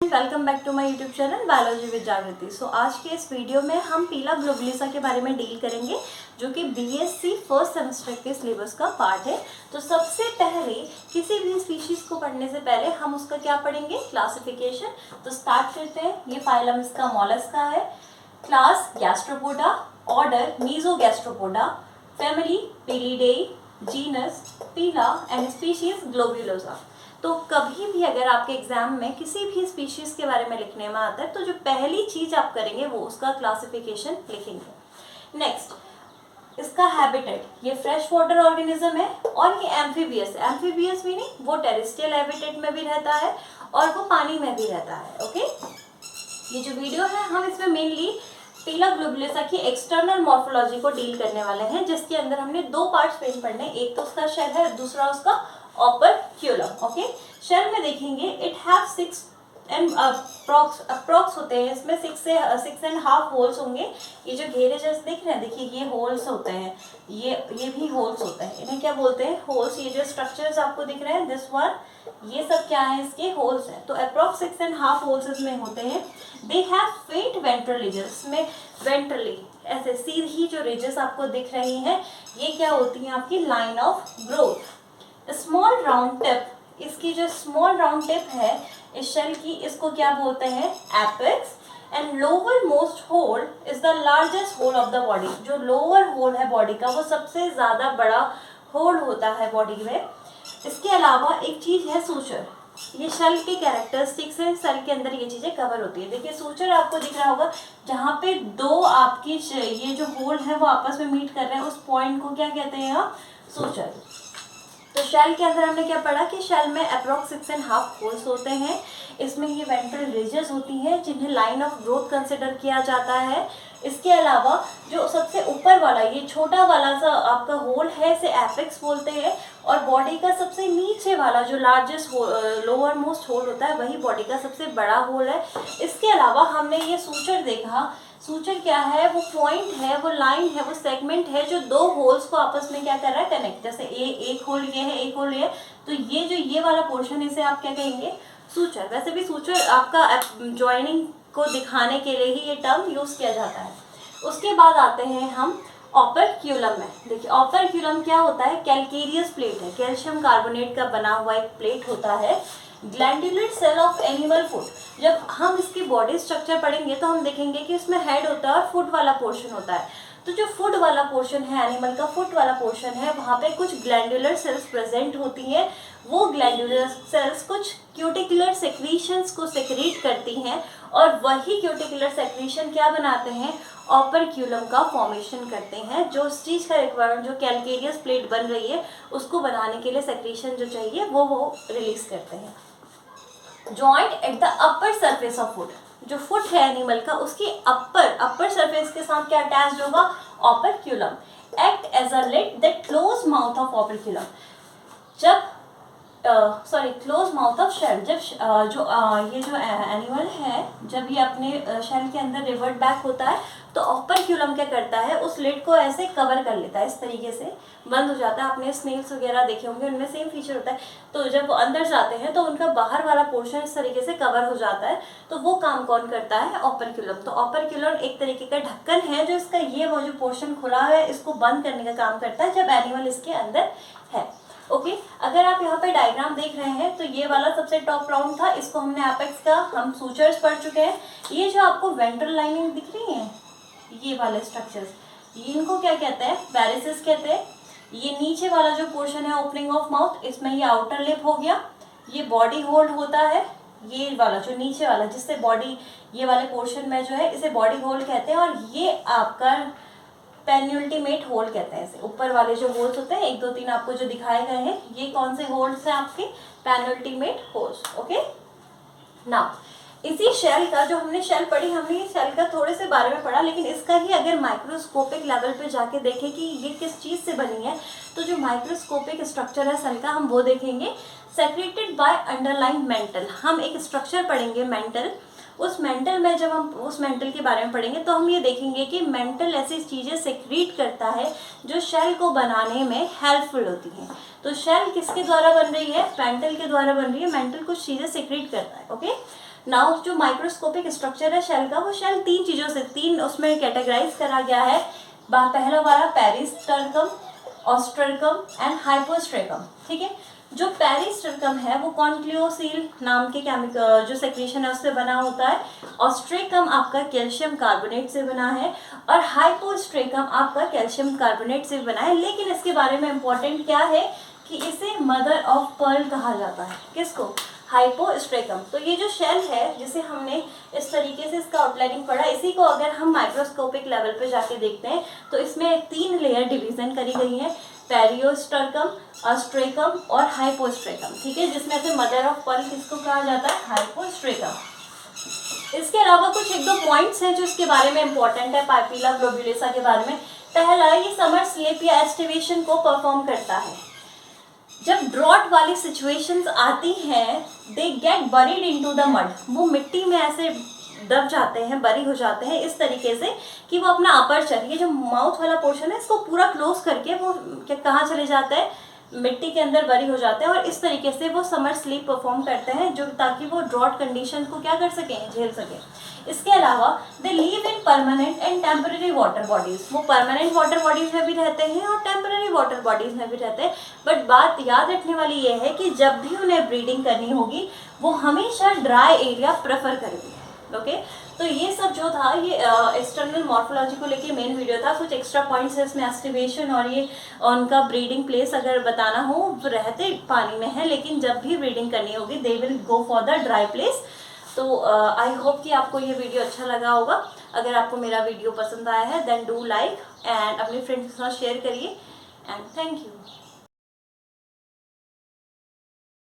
Welcome back to my YouTube channel biology with Jagriti. आज के इस वीडियो में हम पीला ग्लोबुलिसा के बारे में डील करेंगे, जो कि बीएससी फर्स्ट सेमेस्टर के सिलेबस का पार्ट है। तो सबसे पहले किसी भी स्पीशीज को पढ़ने से पहले हम उसका क्या पढ़ेंगे, क्लासिफिकेशन। तो स्टार्ट करते हैं। ये फाइलम इसका मॉलस्का है, class Gastropoda, order Mesogastropoda, family Pilidae, genus Pila and species globulosa. तो कभी भी अगर आपके एग्जाम में किसी भी स्पीशीज के बारे में लिखने में आता है तो जो पहली चीज आप करेंगे वो उसका क्लासिफिकेशन लिखेंगे। नेक्स्ट, इसका हैबिटेट, ये फ्रेश वाटर ऑर्गेनिज्म है और ये एम्फीबियस है। एम्फीबियस मीनिंग वो टेरेस्ट्रियल हैबिटेट में भी रहता है और वो पानी में भी रहता है। ओके, ये जो वीडियो है हम इसमें मेनली पीला ग्लोबुलिसा की एक्सटर्नल मॉर्फोलॉजी को डील करने वाले हैं, जिसके अंदर हमने दो पार्ट्स पेन पढ़ने, एक तो उसका शेल है, दूसरा उसका ओपर्क्यूलम। ओके, शेल में देखेंगे इट हैव 6 एंड अप्रॉक्स होते हैं, इसमें 6.5 होल्स होंगे। ये जो घेरे जैसे देख रहे हैं, देखिए ये होल्स होते हैं, ये भी होल्स होते हैं। इन्हें क्या बोलते हैं, होल्स। ये जो स्ट्रक्चर्स आपको दिख रहे हैं, दिस वन, ये सब क्या है, इसके होल्स हैं। तो अप्रॉक्स 6.5 होल्स इसमें होते हैं। दे हैव फेंट वेंट्रल रिजेस, में वेंट्रली ऐसे सीधी जो रिजेस आपको दिख रही हैं, ये क्या होती हैं, आपकी line of growth. Small round tip, इसकी जो स्मॉल राउंड टिप है इस शेल की, इसको क्या बोलते हैं, apex. And lowermost hole is the largest hole of the body. जो लोअर होल है बॉडी का वो सबसे ज्यादा बड़ा होल होता है बॉडी में। इसके अलावा एक चीज है सूचर। ये शेल के कैरेक्टरिस्टिक्स है, सेल के अंदर ये चीजें कवर होती है। देखिए सूचर आपको दिख रहा होगा, जहाँ पे दो आपकी ये जो होल है वो आपस में मीट कर रहे हैं, उस पॉइंट को क्या कहते हैं आप, सूचर। तो शेल के अंदर हमने क्या पढ़ा कि शेल में अप्रॉक्स 6.5 होल्स होते हैं। इसमें ये वेंट्रल रिजेस होती हैं, जिन्हें लाइन ऑफ ग्रोथ कंसिडर किया जाता है। इसके अलावा जो सबसे ऊपर वाला, ये छोटा वाला सा आपका होल है, इसे एपेक्स बोलते हैं। और बॉडी का सबसे नीचे वाला जो लार्जेस्ट लोअर मोस्ट होल होता है, वही बॉडी का सबसे बड़ा होल है। इसके अलावा हमने ये सूचर देखा। सूचर क्या है, वो पॉइंट है, वो लाइन है, वो सेगमेंट है जो दो होल्स को आपस में क्या कर रहा है, कनेक्ट। जैसे एक होल ये है, एक होल ये है, तो ये जो ये वाला पोर्शन है, इसे आप क्या कहेंगे, सूचर। वैसे भी सूचर आपका ज्वाइनिंग को दिखाने के लिए ही ये टर्म यूज किया जाता है। उसके बाद आते हैं हम ओपर्क्यूलम में। देखिए ओपर्क्यूलम क्या होता है, कैल्केरियस प्लेट है, कैल्शियम कार्बोनेट का बना हुआ एक प्लेट होता है। Glandular cell of animal food. जब हम इसकी बॉडी स्ट्रक्चर पढ़ेंगे तो हम देखेंगे कि इसमें हेड होता है और फुट वाला पोर्शन होता है। तो जो फुट वाला पोर्शन है, एनिमल का फुट वाला पोर्शन है, वहाँ पे कुछ ग्लैंडुलर सेल्स प्रेजेंट होती हैं। वो ग्लैंडुलर सेल्स कुछ क्यूटिकुलर सेक्रीशंस को सेक्रीट करती हैं, और वही क्यूटिकुलर सेक्रीशन क्या बनाते हैं, ओपर्क्यूलम का फॉर्मेशन करते हैं। जो उस चीज़ का रिक्वायरमेंट, जो कैल्केरियस प्लेट बन रही है, उसको बनाने के लिए सेक्रीशन जो चाहिए वो रिलीज करते हैं। Joint at the upper surface of foot, जो फुट है एनिमल का, उसकी अपर सरफेस के साथ क्या अटैच्ड होगा, operculum. Act as a lid that close mouth of operculum. जब क्लोज माउथ ऑफ शेल, जब ये जो एनिमल है, जब ये अपने शेल के अंदर रिवर्ट बैक होता है, तो ओपर्क्यूलम क्या करता है, उस लिड को ऐसे कवर कर लेता है, इस तरीके से बंद हो जाता है। आपने स्नेल्स वगैरह देखे होंगे, उनमें सेम फीचर होता है। तो जब वो अंदर जाते हैं तो उनका बाहर वाला पोर्शन इस तरीके से कवर हो जाता है। तो वो काम कौन करता है, ओपर्क्यूलम। तो ओपर्क्यूलम एक तरीके का ढक्कन है, जो इसका ये वो जो पोर्शन खुला है, इसको बंद करने का काम करता है जब एनिमल इसके अंदर है। ओके, अगर आप यहाँ पे डायग्राम देख रहे हैं, तो ये वाला सबसे टॉप राउंड था, इसको हमने एपेक्स का हम सूचर्स पढ़ चुके हैं। ये जो आपको वेंट्रल लाइनिंग दिख रही है, ये वाले स्ट्रक्चर्स, इनको क्या कहते हैं, वैरिसेस कहते हैं। ये नीचे वाला जो पोर्शन है, ओपनिंग ऑफ माउथ, इसमें ये आउटर लिप हो गया। ये बॉडी होल्ड होता है, ये वाला जो नीचे वाला, जिससे बॉडी, ये वाले पोर्शन में जो है, इसे बॉडी होल्ड कहते हैं। और ये आपका पेन्युल्टीमेट होल कहते हैं इसे। ऊपर वाले जो होल्स होते हैं, 1 2 3 आपको जो दिखाए गए हैं, ये कौन से होल्स हैं, आपके पेन्युल्टीमेट होल्स। ओके, नाउ इसी शेल का, जो हमने शेल पढ़ी, हमने ये शेल का थोड़े से बारे में पढ़ा, लेकिन इसका ही अगर माइक्रोस्कोपिक लेवल पे जाके देखें कि ये किस चीज़ से बनी है, तो जो माइक्रोस्कोपिक स्ट्रक्चर है सेल का, हम वो देखेंगे। Secreted bye underline mental. हम एक स्ट्रक्चर पढ़ेंगे मेंटल। उस मेंटल में जब हम उस मेंटल के बारे में पढ़ेंगे तो हम ये देखेंगे कि मेंटल ऐसी चीज़ें सेक्रीट करता है जो शेल को बनाने में हेल्पफुल होती हैं। तो शेल किसके द्वारा बन रही है, मेंटल के द्वारा बन रही है। मेंटल कुछ चीज़ें सेक्रीट करता है। ओके, नाउ जो माइक्रोस्कोपिक स्ट्रक्चर है शेल का, वो शेल तीन चीज़ों से, तीन उसमें कैटेगराइज करा गया है। पहला वाला पेरिस्टर्कम, ऑस्ट्रेकम एंड हाइपोस्ट्रेकम। ठीक है, जो पेरिस्टर्कम है वो कॉन्क्लियोसिल नाम के केमिकल जो सेक्रेशन है उससे बना होता है। ऑस्ट्रेकम आपका कैल्शियम कार्बोनेट से बना है और हाइपोस्ट्रेकम आपका कैल्शियम कार्बोनेट से बना है। लेकिन इसके बारे में इम्पोर्टेंट क्या है कि इसे मदर ऑफ पर्ल कहा जाता है। किसको? हाइपोस्ट्रेकम। तो ये जो शेल है जिसे हमने इस तरीके से इसका आउटलाइनिंग पढ़ा, इसी को अगर हम माइक्रोस्कोपिक लेवल पे जाके देखते हैं तो इसमें 3 लेयर डिवीजन करी गई है, पेरियोस्टर्कम, ऑस्ट्रेकम और हाइपोस्ट्रेकम। ठीक है, जिसमें से मदर ऑफ पर्ल किसको कहा जाता है? हाइपोस्ट्रेकम। इसके अलावा कुछ 1-2 पॉइंट्स हैं जो इसके बारे में इंपॉर्टेंट है पाइपीला ग्लोबुलेसा के बारे में। पहला, ये समर स्लीप या एस्टिवेशन को परफॉर्म करता है। जब ड्रॉट वाली सिचुएशंस आती हैं, they get buried into the mud, वो मिट्टी में ऐसे दब जाते हैं, बरी हो जाते हैं इस तरीके से कि वो अपना अपर्चर, ये जो माउथ वाला पोर्शन है, इसको पूरा क्लोज करके वो कहाँ चले जाते हैं? मिट्टी के अंदर बरी हो जाते हैं। और इस तरीके से वो समर स्लीप परफॉर्म करते हैं, जो ताकि वो ड्रॉट कंडीशन को क्या कर सकें? झेल सकें। इसके अलावा they live in permanent and temporary water bodies, वो परमानेंट वाटर बॉडीज में भी रहते हैं और टेम्पररी वाटर बॉडीज में भी रहते हैं। बट बात याद रखने वाली ये है कि जब भी उन्हें ब्रीडिंग करनी होगी वो हमेशा ड्राई एरिया प्रेफर करेगी। ओके, तो ये सब जो था ये एक्सटर्नल मॉर्फोलॉजी को लेके मेन वीडियो था। कुछ एक्स्ट्रा पॉइंट्स है इसमें, एस्टिवेशन और ये उनका ब्रीडिंग प्लेस अगर बताना हो, तो रहते पानी में है लेकिन जब भी ब्रीडिंग करनी होगी they will go for the dry place. तो आई होप कि आपको ये वीडियो अच्छा लगा होगा। अगर आपको मेरा वीडियो पसंद आया है देन डू लाइक एंड अपने फ्रेंड्स के साथ शेयर करिए एंड थैंक यू।